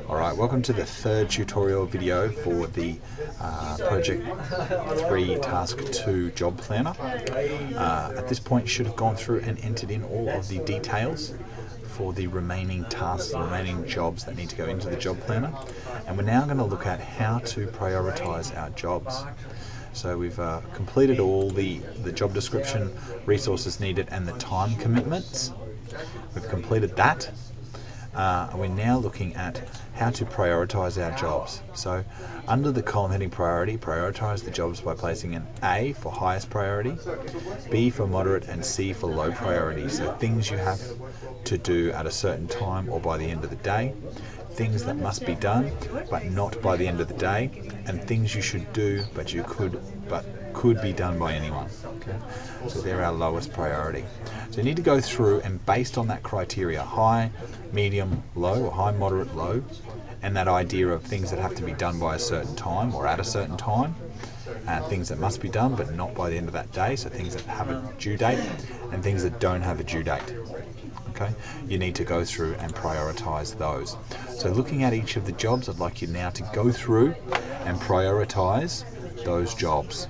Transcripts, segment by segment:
Alright, welcome to the third tutorial video for the Project 3 Task 2 Job Planner. At this point you should have gone through and entered in all of the details for the remaining tasks, the remaining jobs that need to go into the job planner. And we're now going to look at how to prioritize our jobs. So we've completed all the job description, resources needed, and the time commitments. We've completed that. And we're now looking at how to prioritize our jobs. So under the column heading priority, prioritize the jobs by placing an A for highest priority, B for moderate, and C for low priority. So things you have to do at a certain time or by the end of the day, things that must be done but not by the end of the day, and things you should do but could be done by anyone. Okay? So they're our lowest priority. So you need to go through and based on that criteria, high, medium, low, or high, moderate, low, and that idea of things that have to be done by a certain time or at a certain time, things that must be done but not by the end of that day, so things that have a due date and things that don't have a due date. Okay, you need to go through and prioritize those. So looking at each of the jobs, I'd like you now to go through and prioritize those jobs.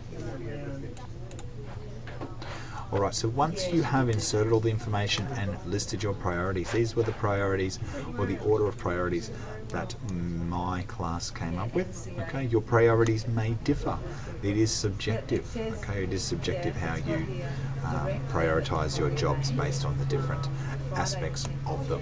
Alright, so once you have inserted all the information and listed your priorities, these were the priorities or the order of priorities that my class came up with. Okay, your priorities may differ. It is subjective. Okay, it is subjective how you prioritize your jobs based on the different aspects of them.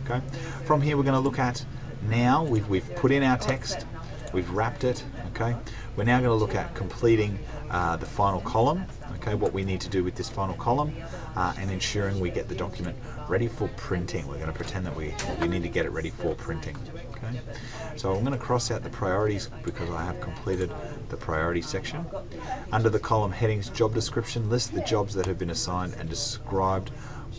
Okay, from here we're going to look at now we've put in our text, we've wrapped it. Okay, we're now going to look at completing the final column. Okay, what we need to do with this final column and ensuring we get the document ready for printing. We're going to pretend that we need to get it ready for printing. Okay, so I'm going to cross out the priorities because I have completed the priority section. Under the column headings, job description, list the jobs that have been assigned and described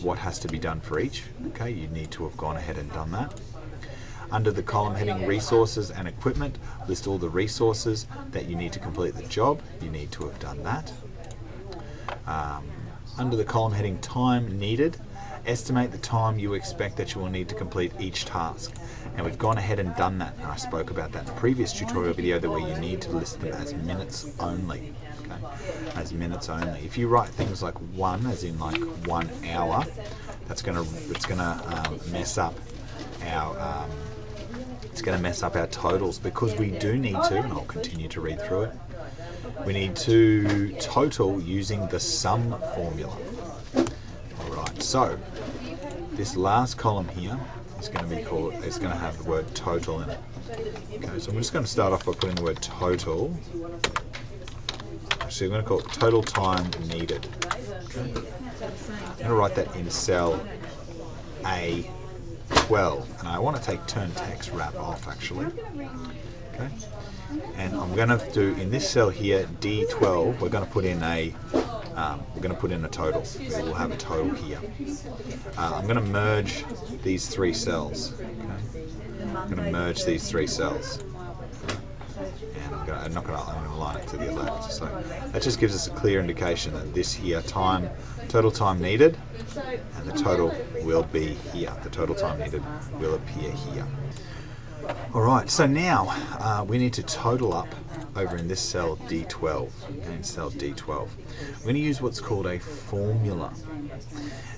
what has to be done for each. Okay, you need to have gone ahead and done that. Under the column heading resources and equipment, list all the resources that you need to complete the job. You need to have done that. Under the column heading time needed, estimate the time you expect that you will need to complete each task. And we've gone ahead and done that. And I spoke about that in the previous tutorial video, where you need to list them as minutes only. Okay? As minutes only. If you write things like 1, as in like 1 hour, it's gonna mess up our totals, because we do need to, and I'll continue to read through it, we need to total using the sum formula. Alright, so this last column here is going to have the word total in it. Okay, so I'm just going to start off by putting the word total. Actually, I'm going to call it total time needed. Okay. I'm going to write that in cell A12, and I want to take turn text wrap off actually. Okay. And I'm going to do in this cell here D12. We're going to put in a total. We will have a total here. I'm going to merge these 3 cells. Okay. I'm going to merge these 3 cells, and I'm going to line it to the left. So that just gives us a clear indication that this here total time needed, and the total will be here. The total time needed will appear here. Alright, so now we need to total up over in this cell D12. Okay, in cell D12. We're going to use what's called a formula.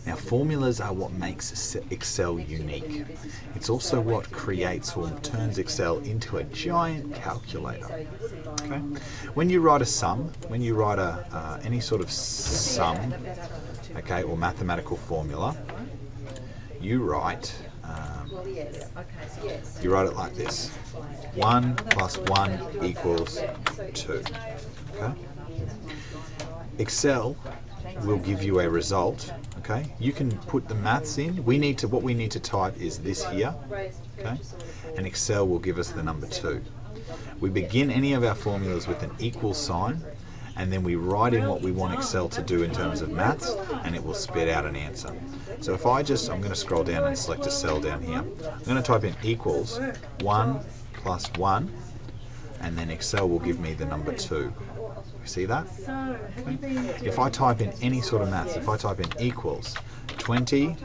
Now, formulas are what makes Excel unique. It's also what creates or turns Excel into a giant calculator. Okay? When you write a sum, when you write any sort of sum, okay, or mathematical formula, you write it like this: 1 plus 1 equals 2. Okay? Excel will give you a result. Okay? You can put the maths in. What we need to type is this here. Okay? And Excel will give us the number 2. We begin any of our formulas with an equal sign, and then we write in what we want Excel to do in terms of maths, and it will spit out an answer. So if I'm going to scroll down and select a cell down here. I'm going to type in equals 1 plus 1, and then Excel will give me the number 2. You see that? Okay. If I type in any sort of maths, if I type in equals 20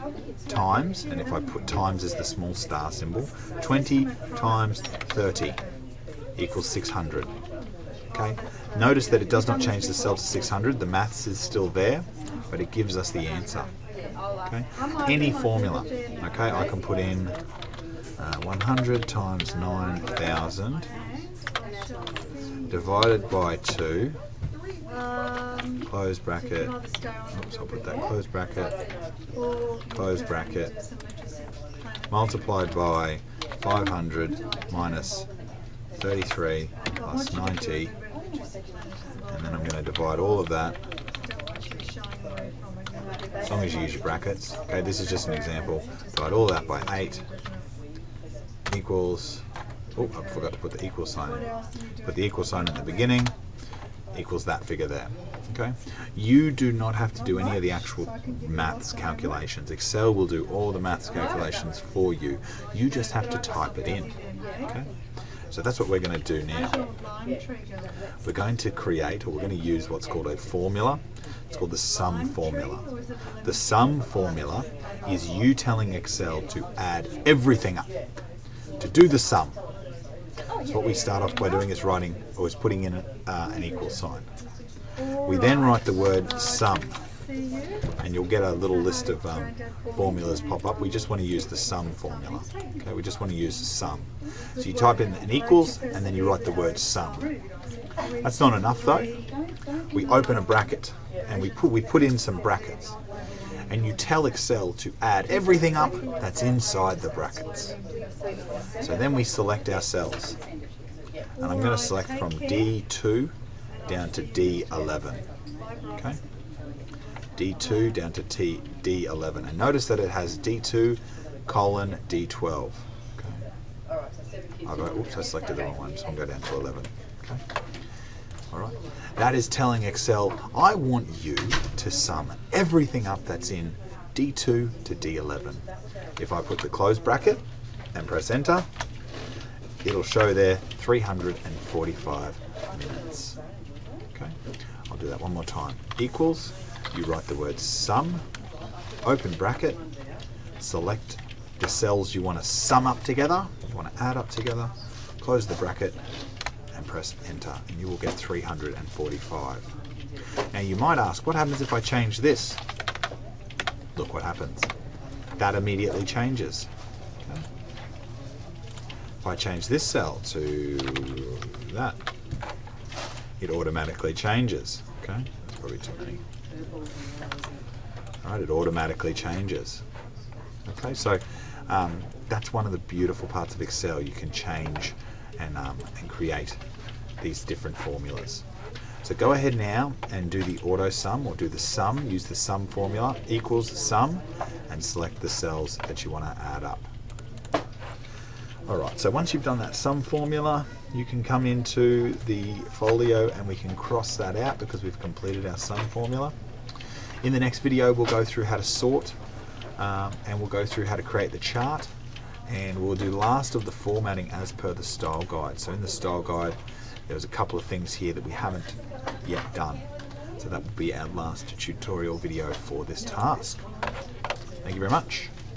times, and if I put times as the small star symbol, 20 times 30 equals 600. Okay. Notice that it does not change the cell to 600. The maths is still there, but it gives us the answer. Okay. Any formula. Okay. I can put in 100 times 9,000 divided by 2, close bracket, oops, I'll put that close bracket, multiplied by 500 minus 33 plus 90, and then I'm going to divide all of that, as long as you use your brackets. Okay, this is just an example. Divide all that by 8 equals, oh, I forgot to put the equal sign in. Put the equal sign at the beginning, equals that figure there. Okay, you do not have to do any of the actual maths calculations. Excel will do all the maths calculations for you. You just have to type it in. Okay, so that's what we're going to do now. We're going to create, or we're going to use what's called a formula. It's called the sum formula. The sum formula is you telling Excel to add everything up, to do the sum. So what we start off by doing is writing, or is putting in an equal sign. We then write the word sum, and you'll get a little list of formulas pop up. We just want to use the sum formula. Okay, we just want to use the sum. So you type in an equals, and then you write the word sum. That's not enough though. We open a bracket, and we put in some brackets, and you tell Excel to add everything up that's inside the brackets. So then we select our cells, and I'm going to select from D2 down to D11. Okay, D2 down to D11, and notice that it has D2 colon D12. Okay. Oops, I selected the wrong one, so I'll go down to 11. Okay. All right. That is telling Excel, I want you to sum everything up that's in D2 to D11. If I put the close bracket and press enter, it'll show there 345 minutes. Okay, I'll do that one more time. Equals, you write the word sum, open bracket, select the cells you want to sum up together, you want to add up together, close the bracket and press enter, and you will get 345. Now you might ask, what happens if I change this? Look what happens. That immediately changes. Okay. If I change this cell to that, it automatically changes. Okay, that's probably too many. All right, it automatically changes. Okay, so that's one of the beautiful parts of Excel. You can change and create these different formulas. So go ahead now and do the auto sum, or do the sum, use the sum formula, equals sum, and select the cells that you want to add up. Alright, so once you've done that sum formula, you can come into the folio and we can cross that out because we've completed our sum formula. In the next video we'll go through how to sort, and we'll go through how to create the chart, and we'll do last of the formatting as per the style guide. So in the style guide there's a couple of things here that we haven't yet done. So that will be our last tutorial video for this task. Thank you very much.